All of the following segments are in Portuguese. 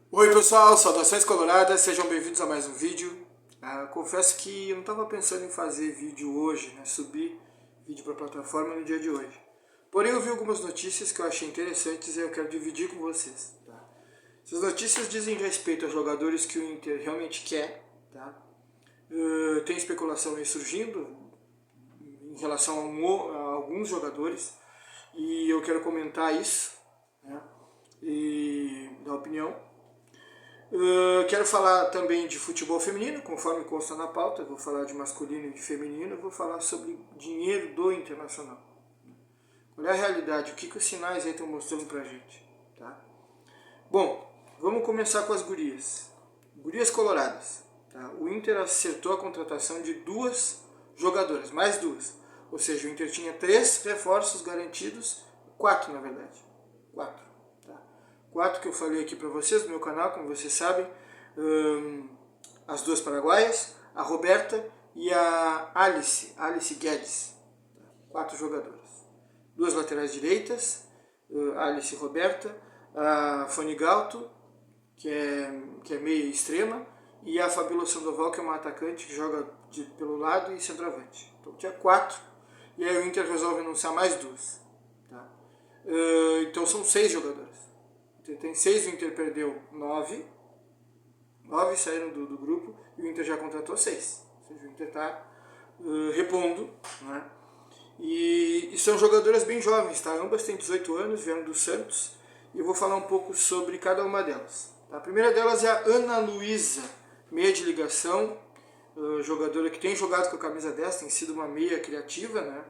Oi pessoal, saudações coloradas, sejam bem-vindos a mais um vídeo. Confesso que eu não estava pensando em fazer vídeo hoje, subir vídeo para a plataforma no dia de hoje. Porém eu vi algumas notícias que eu achei interessantes e eu quero dividir com vocês. Tá? Essas notícias dizem respeito a jogadores que o Inter realmente quer. Tá? Tem especulação aí surgindo em relação a alguns jogadores e eu quero comentar isso, né? E dar opinião. Quero falar também de futebol feminino, conforme consta na pauta. Vou falar de masculino e de feminino. Vou falar sobre dinheiro do Internacional. Qual é a realidade? O que os sinais aí estão mostrando pra gente? Tá? Bom, vamos começar com as gurias. Gurias coloradas. Tá? O Inter acertou a contratação de duas jogadoras, mais duas. Ou seja, o Inter tinha 3 reforços garantidos, 4 na verdade. 4. Tá? 4 que eu falei aqui para vocês no meu canal, como vocês sabem. As duas paraguaias, a Roberta e a Alice Guedes. 4 jogadoras. 2 laterais direitas, Alice e Roberta, a Fanny Galto, que é meia extrema, e a Fabíola Sandoval, que é uma atacante que joga pelo lado e centroavante. Então tinha 4, e aí o Inter resolve anunciar mais 2. Tá? Então são 6 jogadoras. Tem 6, o Inter perdeu 9. 9 saíram do grupo e o Inter já contratou 6. Ou seja, o Inter está repondo, né? E são jogadoras bem jovens, tá? Ambas têm 18 anos, vieram do Santos, e eu vou falar um pouco sobre cada uma delas. Tá? A primeira delas é a Ana Luísa, meia de ligação, jogadora que tem jogado com a camisa 10, tem sido uma meia criativa, né?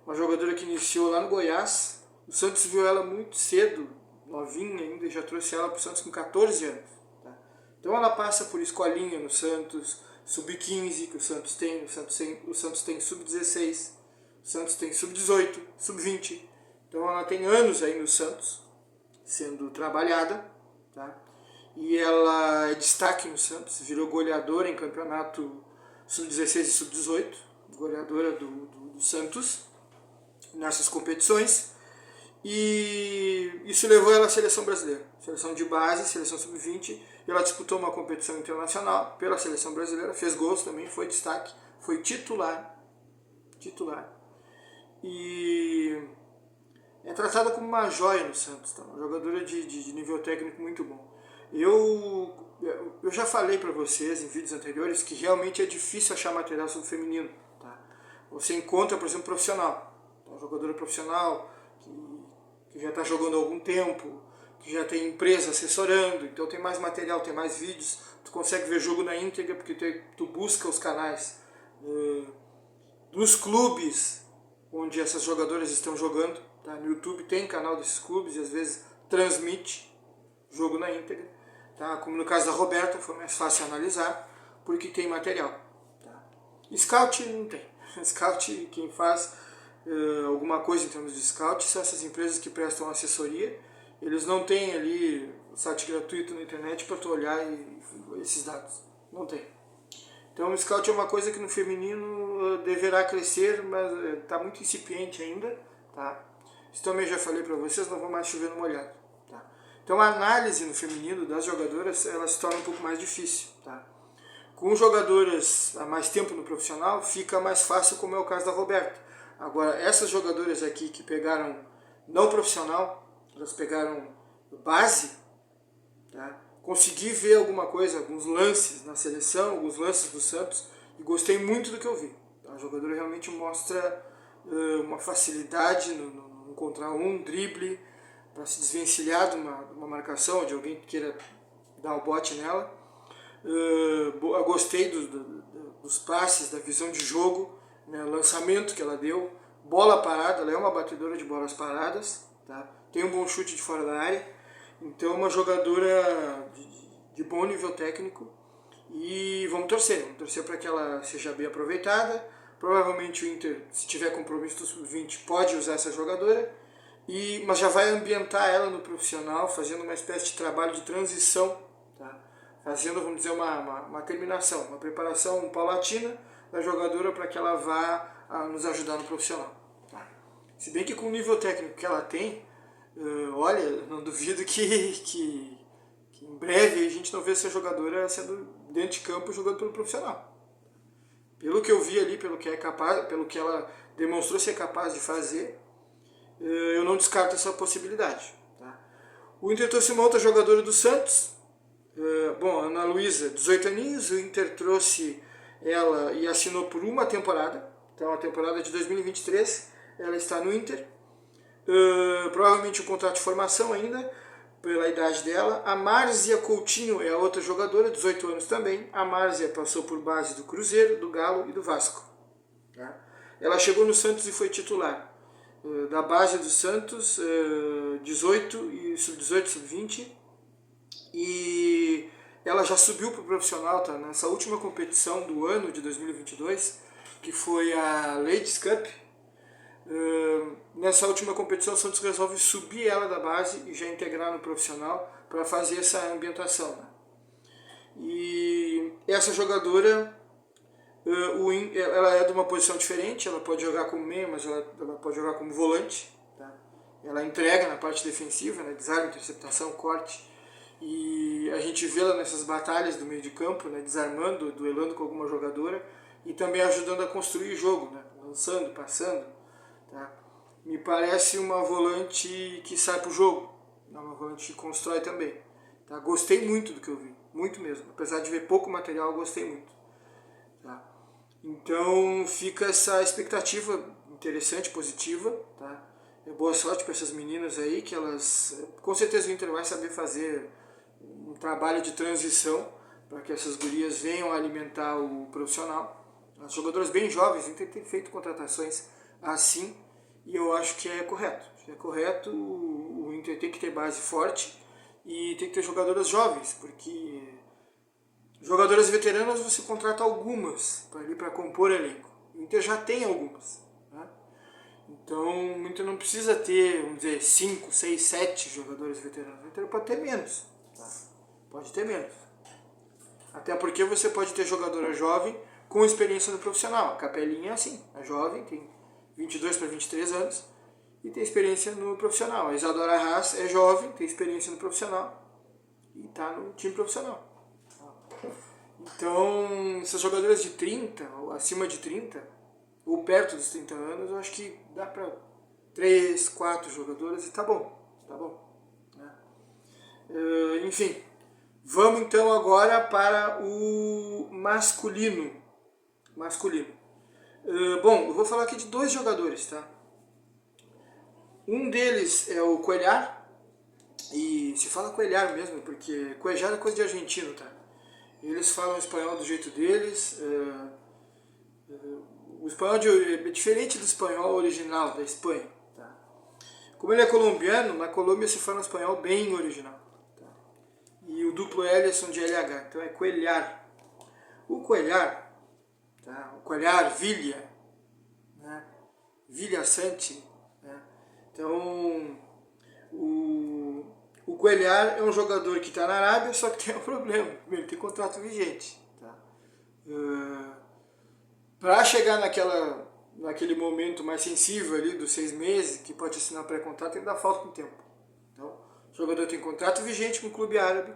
Uma jogadora que iniciou lá no Goiás. O Santos viu ela muito cedo, novinha ainda, e já trouxe ela para o Santos com 14 anos. Tá? Então ela passa por escolinha no Santos, sub-15 que o Santos tem, o Santos tem sub-16, o Santos tem sub-18, sub-20. Então ela tem anos aí no Santos, sendo trabalhada. Tá? E ela é destaque no Santos, virou goleadora em campeonato sub-16 e sub-18, goleadora do Santos nessas competições. E isso levou ela à seleção brasileira, seleção de base, seleção sub-20, e ela disputou uma competição internacional pela seleção brasileira, fez gols também, foi destaque, foi titular, e é tratada como uma joia no Santos, tá? Uma jogadora de nível técnico muito bom. Eu já falei para vocês em vídeos anteriores que realmente é difícil achar material sobre o feminino. Tá? Você encontra, por exemplo, profissional, uma jogadora profissional que já está jogando há algum tempo, que já tem empresa assessorando, então tem mais material, tem mais vídeos, tu consegue ver jogo na íntegra porque tu busca os canais dos clubes onde essas jogadoras estão jogando. Tá? No YouTube tem canal desses clubes e às vezes transmite jogo na íntegra. Tá? Como no caso da Roberta, foi mais fácil analisar porque tem material. Tá? Scout não tem. Scout, quem faz alguma coisa em termos de scout são essas empresas que prestam assessoria. Eles não têm ali o site gratuito na internet para tu olhar esses dados. Não tem. Então o scout é uma coisa que no feminino deverá crescer, mas está muito incipiente ainda. Tá? Isso também já falei para vocês, não vou mais chover no molhado. Tá? Então a análise no feminino das jogadoras ela se torna um pouco mais difícil. Tá? Com jogadoras há mais tempo no profissional fica mais fácil, como é o caso da Roberta. Agora, essas jogadoras aqui que pegaram não profissional, elas pegaram base, tá? Consegui ver alguma coisa, alguns lances na seleção, alguns lances do Santos, e gostei muito do que eu vi. A jogadora realmente mostra uma facilidade no contra um drible, para se desvencilhar de uma marcação, de alguém que queira dar o bote nela. Eu gostei dos passes, da visão de jogo, né, lançamento que ela deu, bola parada, ela é uma batedora de bolas paradas, tá? Tem um bom chute de fora da área, então é uma jogadora de bom nível técnico e vamos torcer para que ela seja bem aproveitada. Provavelmente o Inter, se tiver compromisso do sub-20, pode usar essa jogadora, mas já vai ambientar ela no profissional, fazendo uma espécie de trabalho de transição, tá? Fazendo, vamos dizer, uma terminação, uma preparação paulatina da jogadora para que ela vá nos ajudar no profissional. Tá? Se bem que com o nível técnico que ela tem, olha, não duvido que em breve a gente não vê essa jogadora sendo dentro de campo jogando pelo profissional. Pelo que eu vi ali, pelo que é capaz, pelo que ela demonstrou ser capaz de fazer, eu não descarto essa possibilidade. Tá? O Inter trouxe uma outra jogadora do Santos, bom, Ana Luísa, 18 aninhos, o Inter trouxe ela e assinou por uma temporada, então a temporada de 2023, ela está no Inter, provavelmente um contrato de formação ainda, pela idade dela. A Márzia Coutinho é a outra jogadora, 18 anos também. A Márzia passou por base do Cruzeiro, do Galo e do Vasco. Tá? Ela chegou no Santos e foi titular da base do Santos, 18 e sub-18, sub-20. E ela já subiu para o profissional, tá? Nessa última competição do ano de 2022, que foi a Ladies Cup. Nessa última competição, o Santos resolve subir ela da base e já integrar no profissional para fazer essa ambientação. Né? E essa jogadora, ela é de uma posição diferente, ela pode jogar como meia, mas ela pode jogar como volante. Tá? Ela entrega na parte defensiva, né? Desarme, interceptação, corte. E a gente vê ela nessas batalhas do meio de campo, né? Desarmando, duelando com alguma jogadora e também ajudando a construir o jogo, né? Lançando, passando. Tá? Me parece uma volante que sai pro jogo, uma volante que constrói também. Tá? Gostei muito do que eu vi, muito mesmo. Apesar de ver pouco material, gostei muito. Tá? Então fica essa expectativa interessante, positiva. Tá? Boa sorte para essas meninas aí, que elas, com certeza o Inter vai saber fazer um trabalho de transição para que essas gurias venham a alimentar o profissional. As jogadoras bem jovens, o Inter tem feito contratações assim, e eu acho que é correto. O Inter tem que ter base forte e tem que ter jogadoras jovens, porque jogadoras veteranas você contrata algumas para compor elenco. O Inter já tem algumas. Né? Então o Inter não precisa ter, vamos dizer, 5, 6, 7 jogadores veteranos. O Inter pode ter menos. Tá? Pode ter menos. Até porque você pode ter jogadora jovem com experiência no profissional. A Capelinha é assim, a jovem tem 22 para 23 anos e tem experiência no profissional. A Isadora Haas é jovem, tem experiência no profissional e está no time profissional. Então, essas jogadoras de 30, ou acima de 30, ou perto dos 30 anos, eu acho que dá para 3, 4 jogadoras e tá bom. Tá bom. Né? Enfim, vamos então agora para o masculino. Bom, eu vou falar aqui de 2 jogadores, tá? Um deles é o Cuéllar, e se fala Cuéllar mesmo, porque Cuéllar é coisa de argentino, tá? Eles falam espanhol do jeito deles, o espanhol é diferente do espanhol original da Espanha, tá? Como ele é colombiano, na Colômbia se fala um espanhol bem original, tá? E o duplo L é som de LH, então é Cuéllar. O Cuéllar, tá? O Cuéllar Villa, né? Villa Sante, né? Então, o Cuéllar é um jogador que está na Arábia, só que tem um problema, ele tem contrato vigente. Tá? Para chegar naquele momento mais sensível ali dos 6 meses, que pode assinar pré-contrato, ainda falta um tempo. Então, o jogador tem contrato vigente com o clube árabe,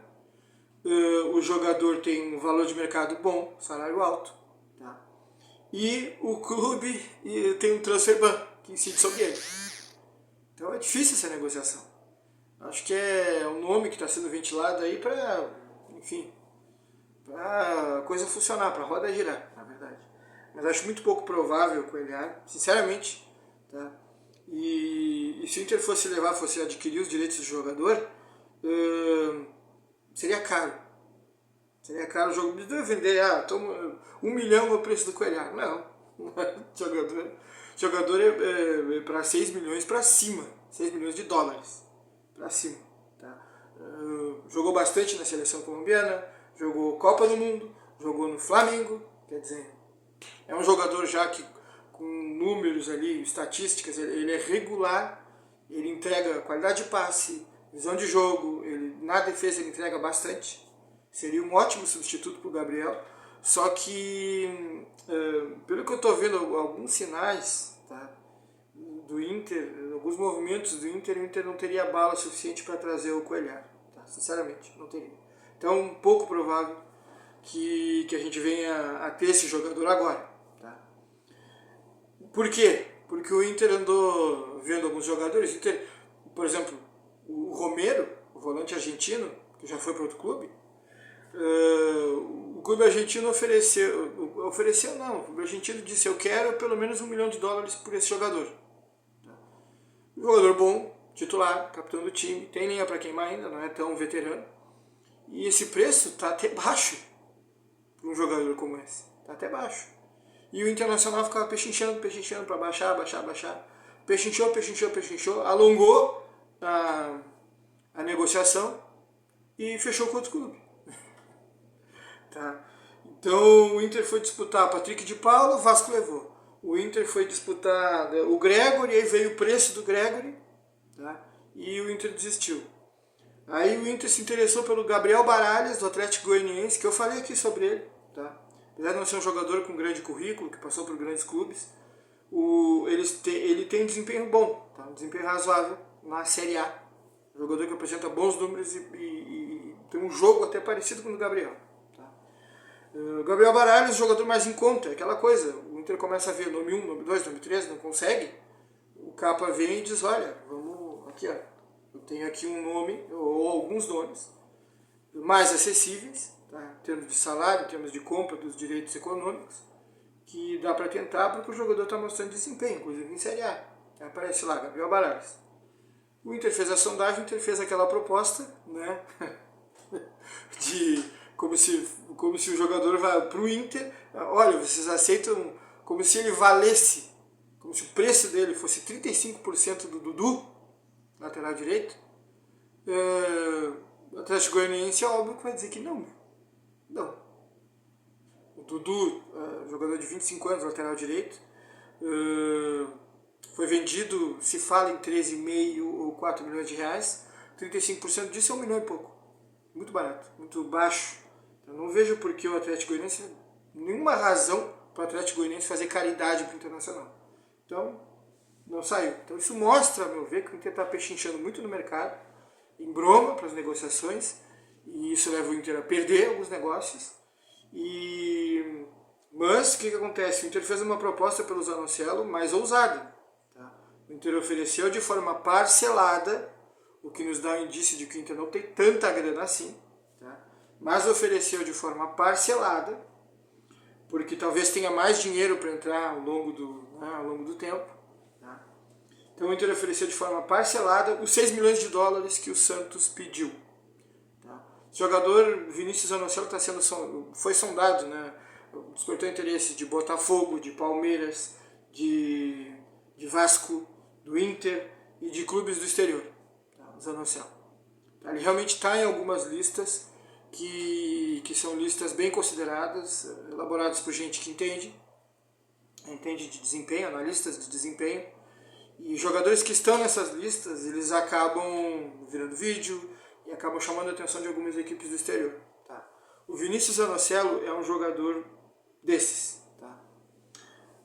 o jogador tem um valor de mercado bom, salário alto, tá? E o clube tem um transfer ban que incide sobre ele. Então é difícil essa negociação. Acho que é um nome que está sendo ventilado aí para, enfim, para a coisa funcionar, para a roda girar, na verdade. Mas acho muito pouco provável o Cuéllar, sinceramente. Tá? E se o Inter fosse adquirir os direitos do jogador, seria caro. Seria caro o jogo. Deve vender, toma 1 milhão é o preço do Cuéllar. Não. Jogador é para 6 milhões para cima. 6 milhões de dólares para cima. Tá? Jogou bastante na seleção colombiana, jogou Copa do Mundo, jogou no Flamengo, quer dizer, é um jogador já que com números ali, estatísticas, ele é regular, ele entrega qualidade de passe, visão de jogo, na defesa ele entrega bastante, seria um ótimo substituto para o Gabriel, só que, pelo que eu estou vendo, alguns sinais, tá, do Inter, alguns movimentos do Inter, o Inter não teria bala suficiente para trazer o Cuéllar, tá? Sinceramente, não teria. Então, pouco provável que a gente venha a ter esse jogador agora. Tá? Por quê? Porque o Inter andou vendo alguns jogadores. Por exemplo, o Romero, o volante argentino, que já foi para outro clube, o clube argentino ofereceu não, o clube argentino disse: eu quero pelo menos $1 milhão por esse jogador. Um jogador bom, titular, capitão do time, tem linha para queimar ainda, não é tão veterano. E esse preço está até baixo para um jogador como esse, está até baixo. E o Internacional ficava pechinchando para baixar. Pechinchou, alongou a negociação e fechou com outro clube. Tá? Então o Inter foi disputar Patrick de Paula, o Vasco levou. O Inter foi disputar o Gregory, aí veio o preço do Gregory, tá? E o Inter desistiu. Aí o Inter se interessou pelo Gabriel Baralhas, do Atlético Goianiense, que eu falei aqui sobre ele. Tá? Apesar de não ser um jogador com grande currículo, que passou por grandes clubes, ele tem um desempenho bom, tá? Um desempenho razoável na Série A. Um jogador que apresenta bons números e tem um jogo até parecido com o do Gabriel. O Gabriel Baralhas, jogador mais em conta, é aquela coisa, o Inter começa a ver nome 1, nome 2, nome 3, não consegue, o Capa vem e diz: olha, vamos aqui, ó, eu tenho aqui um nome, ou alguns nomes, mais acessíveis, tá, em termos de salário, em termos de compra dos direitos econômicos, que dá para tentar porque o jogador está mostrando desempenho, inclusive em Série A. Aparece lá, Gabriel Baralhas. O Inter fez a sondagem, o Inter fez aquela proposta, né, como se o jogador vai para o Inter, olha, vocês aceitam, como se ele valesse, como se o preço dele fosse 35% do Dudu, lateral direito. O Atlético Goianiense é óbvio que vai dizer que não. Não. O Dudu, jogador de 25 anos, lateral direito, foi vendido, se fala em 13,5 ou 4 milhões de reais, 35% disso é 1 milhão e pouco. Muito barato, muito baixo. Eu não vejo por que o Atlético Goianiense, nenhuma razão para o Atlético Goianiense fazer caridade para o Internacional. Então, não saiu. Então isso mostra, a meu ver, que o Inter está pechinchando muito no mercado, em broma para as negociações, e isso leva o Inter a perder alguns negócios. Mas o que acontece? O Inter fez uma proposta pelo Zanocelo mais ousada. Tá? O Inter ofereceu de forma parcelada, o que nos dá um indício de que o Inter não tem tanta grana assim, tá? Mas ofereceu de forma parcelada, porque talvez tenha mais dinheiro para entrar ao longo do tempo. Tá? Então o Inter ofereceu de forma parcelada os 6 milhões de dólares que o Santos pediu. Tá? O jogador Vinícius Zanocelo foi sondado, né? Despertou interesse de Botafogo, de Palmeiras, de Vasco, do Inter e de clubes do exterior. Zanocelo. Ele realmente está em algumas listas que são listas bem consideradas, elaboradas por gente que entende de desempenho, analistas de desempenho, e jogadores que estão nessas listas, eles acabam virando vídeo e acabam chamando a atenção de algumas equipes do exterior. Tá? O Vinícius Zanocelo é um jogador desses. Tá?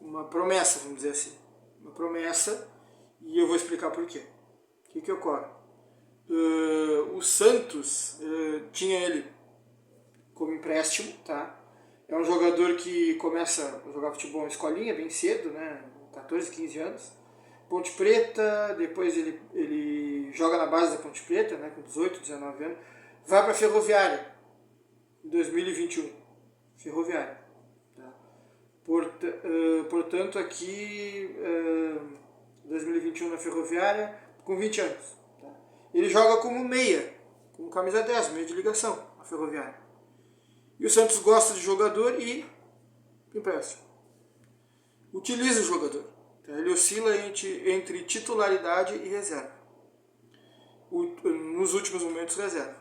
Uma promessa, vamos dizer assim. Uma promessa, e eu vou explicar por quê. O que ocorre? O Santos tinha ele como empréstimo, tá? É um jogador que começa a jogar futebol em escolinha bem cedo, né? 14, 15 anos. Ponte Preta, depois ele joga na base da Ponte Preta, né? Com 18, 19 anos. Vai para a Ferroviária em 2021. Ferroviária. Tá? Portanto, aqui 2021 na Ferroviária, com 20 anos. Ele joga como meia, como camisa 10, meia de ligação, a Ferroviária. E o Santos gosta de jogador e empresta. Utiliza o jogador. Ele oscila entre titularidade e reserva. Nos últimos momentos, reserva.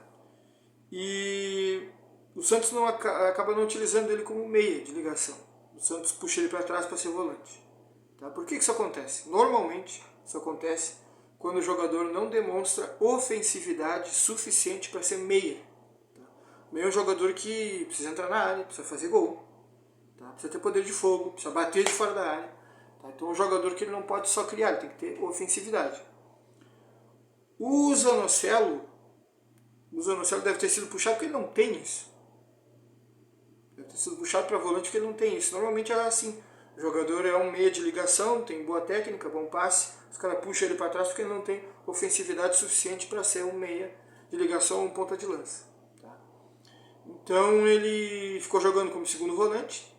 E o Santos acaba não utilizando ele como meia de ligação. O Santos puxa ele para trás para ser volante. Tá? Por que isso acontece? Normalmente, isso acontece quando o jogador não demonstra ofensividade suficiente para ser meia. Tá? Meia é um jogador que precisa entrar na área, precisa fazer gol, tá? Precisa ter poder de fogo, precisa bater de fora da área. Tá? Então é um jogador que ele não pode só criar, ele tem que ter ofensividade. O Zanocelo O Zanocelo deve ter sido puxado porque ele não tem isso. Deve ter sido puxado para volante porque ele não tem isso. Normalmente é assim. O jogador é um meia de ligação, tem boa técnica, bom passe. Os caras puxam ele para trás porque ele não tem ofensividade suficiente para ser um meia de ligação ou um ponta de lança. Tá? Então ele ficou jogando como segundo volante.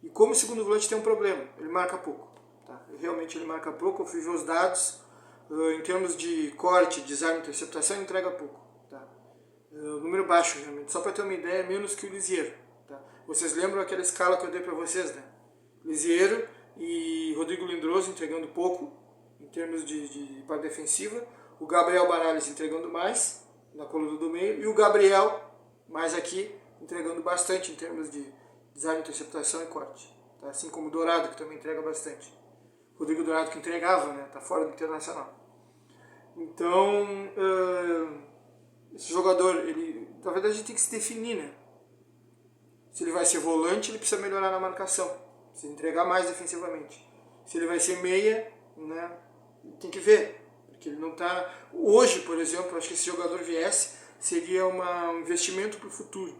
E como segundo volante tem um problema, ele marca pouco. Tá? Realmente ele marca pouco, eu fui ver os dados. Em termos de corte, desarme e interceptação, ele entrega pouco. Tá? Número baixo, realmente. Só para ter uma ideia, é menos que o Lisieiro. Tá? Vocês lembram aquela escala que eu dei para vocês, né? Lisieiro e Rodrigo Lindroso entregando pouco, em termos de parte defensiva. O Gabriel Baralhas entregando mais, na coluna do meio. E o Gabriel, mais aqui, entregando bastante em termos de desarme, interceptação e corte. Tá? Assim como o Dourado, que também entrega bastante. Rodrigo Dourado que entregava, né? Tá fora do Internacional. Então, esse jogador, ele, na verdade, a gente tem que se definir, né? Se ele vai ser volante, ele precisa melhorar na marcação, precisa entregar mais defensivamente. Se ele vai ser meia, né? Tem que ver, porque ele não tá. Hoje, por exemplo, acho que se esse jogador viesse, seria um investimento para o futuro.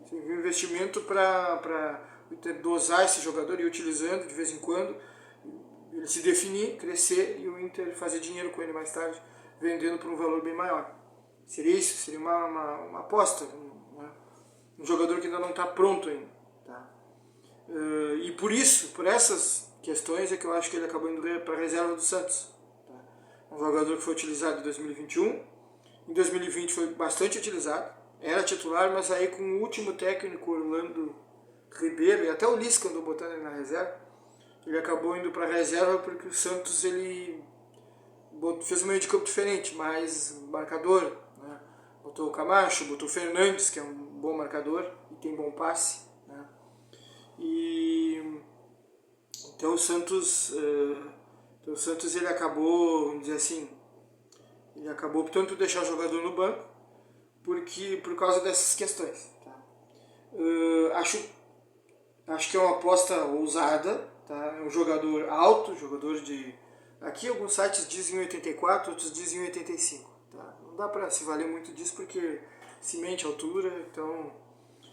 Seria um investimento para dosar esse jogador e ir utilizando de vez em quando. Ele se definir, crescer e o Inter fazer dinheiro com ele mais tarde, vendendo por um valor bem maior. Seria isso, seria uma aposta, um jogador que ainda não está pronto ainda. Tá? E por isso, por essas questões, é que eu acho que ele acabou indo para a reserva do Santos. Tá? Um jogador que foi utilizado em 2021, em 2020 foi bastante utilizado, era titular, mas aí com o último técnico, Orlando Ribeiro, e até o Lisca andou botando ele na reserva, ele acabou indo para a reserva porque o Santos ele fez um meio de campo diferente, mais marcador. Né? Botou o Camacho, botou o Fernandes, que é um bom marcador e tem bom passe. Né? E então o Santos ele acabou, vamos dizer assim, ele acabou optando por deixar o jogador no banco por causa dessas questões. Tá? Acho que é uma aposta ousada. Tá? É um jogador alto, jogador de... Aqui alguns sites dizem 84, outros dizem 85. Tá? Não dá para se valer muito disso porque se mente a altura, então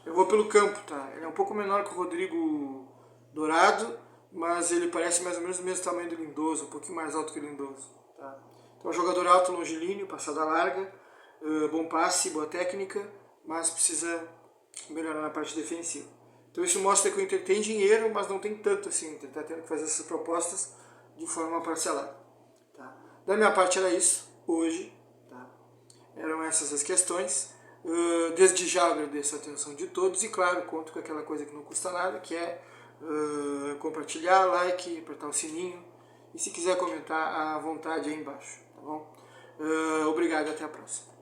eu vou pelo campo. Tá? Ele é um pouco menor que o Rodrigo Dourado, mas ele parece mais ou menos do mesmo tamanho do Lindoso, um pouquinho mais alto que o Lindoso. Tá? Então é um jogador alto, longilíneo, passada larga, bom passe, boa técnica, mas precisa melhorar na parte defensiva. Então isso mostra que o Inter tem dinheiro, mas não tem tanto assim. O Inter está tendo que fazer essas propostas de forma parcelada. Tá? Da minha parte era isso, hoje. Tá? Eram essas as questões. Desde já agradeço a atenção de todos e claro, conto com aquela coisa que não custa nada, que é compartilhar, like, apertar o sininho. E se quiser comentar, à vontade aí embaixo. Tá bom? Obrigado, até a próxima.